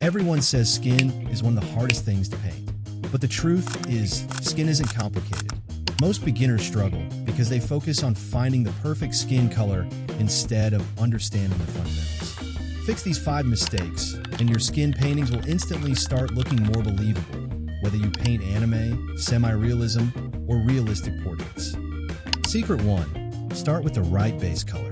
Everyone says skin is one of the hardest things to paint. But the truth is, skin isn't complicated. Most beginners struggle because they focus on finding the perfect skin color instead of understanding the fundamentals. Fix these 5 mistakes, and your skin paintings will instantly start looking more believable, whether you paint anime, semi-realism, or realistic portraits. Secret 1. Start with the right base color.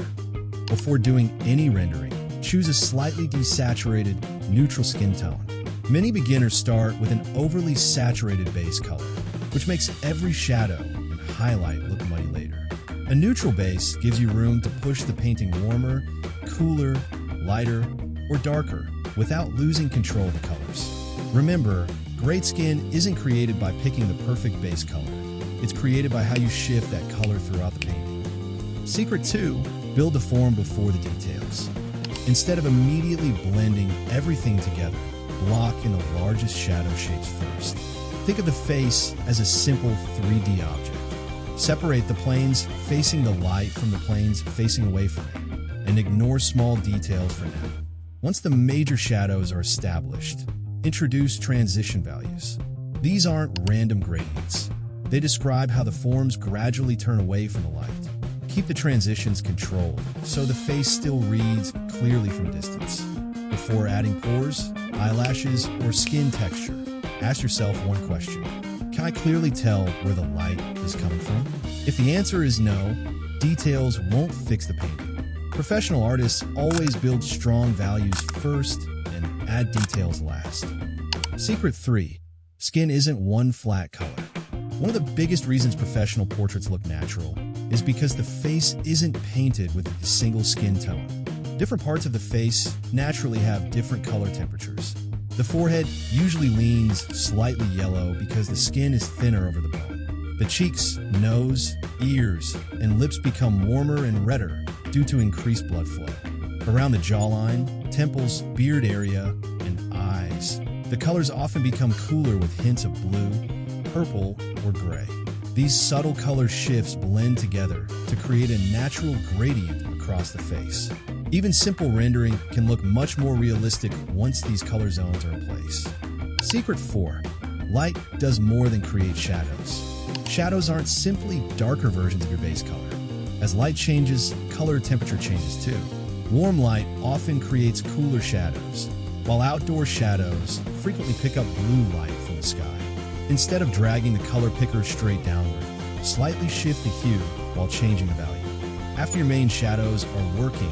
Before doing any rendering, choose a slightly desaturated, neutral skin tone. Many beginners start with an overly saturated base color, which makes every shadow and highlight look muddy later. A neutral base gives you room to push the painting warmer, cooler, lighter, or darker without losing control of the colors. Remember, great skin isn't created by picking the perfect base color. It's created by how you shift that color throughout the painting. Secret 2. Build the form before the details. Instead of immediately blending everything together, block in the largest shadow shapes first. Think of the face as a simple 3D object. Separate the planes facing the light from the planes facing away from it, and ignore small details for now. Once the major shadows are established, introduce transition values. These aren't random gradients. They describe how the forms gradually turn away from the light. Keep the transitions controlled so the face still reads clearly from distance. Before adding pores, eyelashes, or skin texture, ask yourself one question. Can I clearly tell where the light is coming from? If the answer is no, details won't fix the painting. Professional artists always build strong values first and add details last. Secret 3. Skin isn't one flat color. One of the biggest reasons professional portraits look natural is because the face isn't painted with a single skin tone. Different parts of the face naturally have different color temperatures. The forehead usually leans slightly yellow because the skin is thinner over the bone. The cheeks, nose, ears, and lips become warmer and redder due to increased blood flow. Around the jawline, temples, beard area, and eyes, the colors often become cooler with hints of blue, purple, or gray. These subtle color shifts blend together to create a natural gradient across the face. Even simple rendering can look much more realistic once these color zones are in place. Secret 4. Light does more than create shadows. Shadows aren't simply darker versions of your base color. As light changes, color temperature changes too. Warm light often creates cooler shadows, while outdoor shadows frequently pick up blue light from the sky. Instead of dragging the color picker straight downward, slightly shift the hue while changing the value. After your main shadows are working,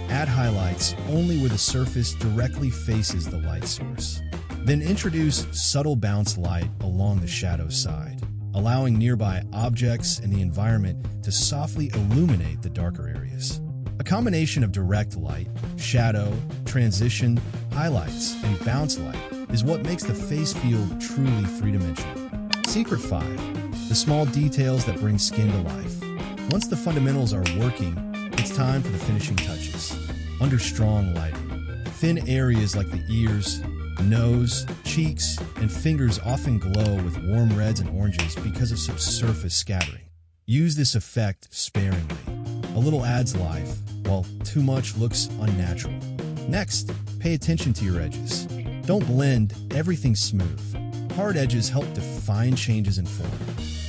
add highlights only where the surface directly faces the light source. Then introduce subtle bounce light along the shadow side, allowing nearby objects and the environment to softly illuminate the darker areas. A combination of direct light, shadow, transition, highlights, and bounce light is what makes the face feel truly three-dimensional. Secret 5. The small details that bring skin to life. Once the fundamentals are working, it's time for the finishing touches. Under strong lighting, thin areas like the ears, nose, cheeks, and fingers often glow with warm reds and oranges because of subsurface scattering. Use this effect sparingly. A little adds life, while too much looks unnatural. Next, pay attention to your edges. Don't blend everything smooth. Hard edges help define changes in form,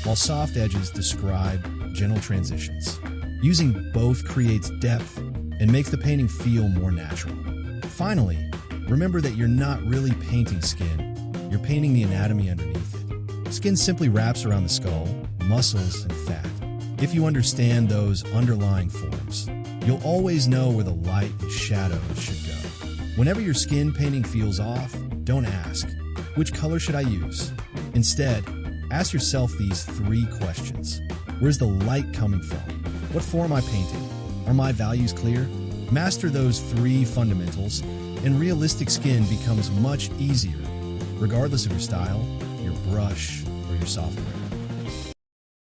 while soft edges describe gentle transitions. Using both creates depth and makes the painting feel more natural. Finally, remember that you're not really painting skin, you're painting the anatomy underneath it. Skin simply wraps around the skull, muscles, and fat. If you understand those underlying forms, you'll always know where the light and shadows should go. Whenever your skin painting feels off, don't ask, which color should I use? Instead, ask yourself these 3 questions. Where's the light coming from? What form am I painting? Are my values clear? Master those 3 fundamentals, and realistic skin becomes much easier, regardless of your style, your brush, or your software.